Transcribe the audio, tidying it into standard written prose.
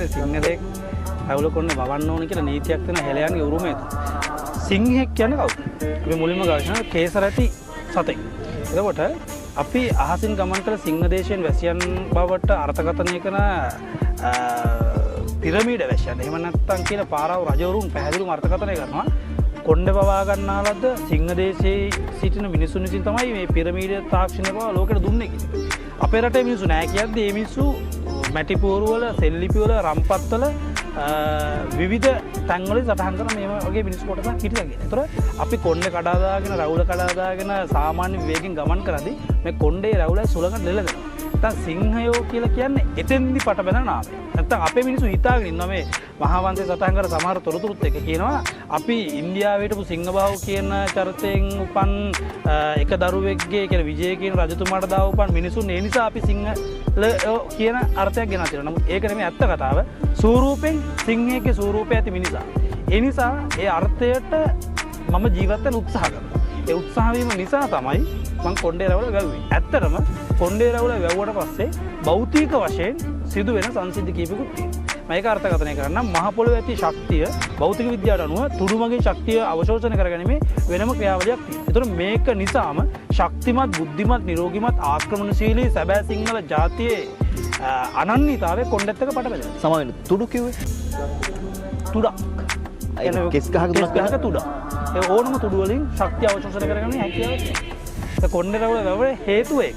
කියන්නේ සිංහලෙක් රැවුල කොන්නේ වවන්න ඕන කියලා නීතියක් තියෙන හෙළයන්ගේ උරුමය. සිංහෙක් කියන්නේ කවුද? අපි මුලින්ම ගවේෂණ කේසරැටි සතෙක්. එතකොට අපි අහසින් ගමන් කළ සිංහ දේශයෙන් වැසියන් බවට අර්ථකථනය කරන පිරමීඩ වැසියන්. එහෙම නැත්නම් කියන පාරාව රජවරුන් පැහැදිලිවම අර්ථකථනය කරනවා. කොණ්ඩේ පවා ගන්නාලද සිංහ දේශයේ සිටින මිනිසුන් විසින් තමයි මේ පිරමීඩ තාක්ෂණය පවා ලෝකෙට දුන්නේ කියලා. අපේ රටේ මිනිස්සු නෑ කියද්දි මේ මිනිස්සු මැටි පුවරුවල, සෙල්ලිපිවල, රම්පත්වල විවිධ තැන්වල සටහන් කරන මේ වගේ මිනිස්සු කොටසක් හිටියා කියලා. ඒතර අපි කොණ්ඩේ කඩා දාගෙන, රැවුල කඩා දාගෙන සාමාන්‍ය වේගෙන් ගමන් කරද්දී මේ කොණ්ඩේ රැවුල සුලකට ලෙලදෙනවා. නැත්නම් සිංහයෝ කියලා කියන්නේ එතෙන්දි පට බැඳන නාමය. නැත්නම් අපේ මිනිස්සු හිතාගෙන ඉන්නවා මේ මහාවංශයේ සටහන් කර සමහර තොරතුරුත් එක කියනවා අපි ඉන්දියාවේ හිටපු සිංහබාහු කියන චරිතයෙන් උපන් එක දරුවෙක්ගේ කියන විජය කියන රජතුමාට දාව උපන් මිනිසුන් ඒ නිසා අපි සිංහලයෝ කියන අර්ථයක් ගෙනත් තියෙනවා. නමුත් ඒක නෙමෙයි ඇත්ත කතාව. ස්වරූපෙන් සිංහයේ ස්වරූපය ඇති මිනිසා. ඒ නිසා ඒ අර්ථයට මම ජීවත් වෙන්න උත්සාහ කරනවා. ඒ උත්සාහ වීම නිසා තමයි මම කොණ්ඩේ රැවුල වැව්වේ. ඇත්තටම කොණ්ඩේ රැවුල වැව්වට පස්සේ භෞතික වශයෙන් සිදුවෙන සංසිද්ධි කීපෙකුත් තියෙනවා. මේක අර්ථකථනය කරන්න මහ පොළොවේ ඇති ශක්තිය භෞතික විද්‍යාවට අනුව තුඩුමගේ ශක්තිය අවශෝෂණය කරගැනීමේ වෙනම ක්‍රියාවලියක් තියෙනවා. ඒතර මේක නිසාම ශක්තිමත්, බුද්ධිමත්, නිරෝගිමත්, ආක්‍රමණශීලී සැබෑ සිංහල ජාතියේ අනන්‍යතාවය කොණ්ඩෙත් එක්ක පට බැඳෙනවා. සමාවෙන්න තුඩු කිව්වේ? තුඩක්. කෙස් ගහක තුඩක්. ඒ ඕනම තුඩු වලින් ශක්තිය අවශෝෂණය කරගන්න හැකියාවක් තියෙනවා. කොණ්ඩේ රැවුල වැව්වේ හේතුව ඒක.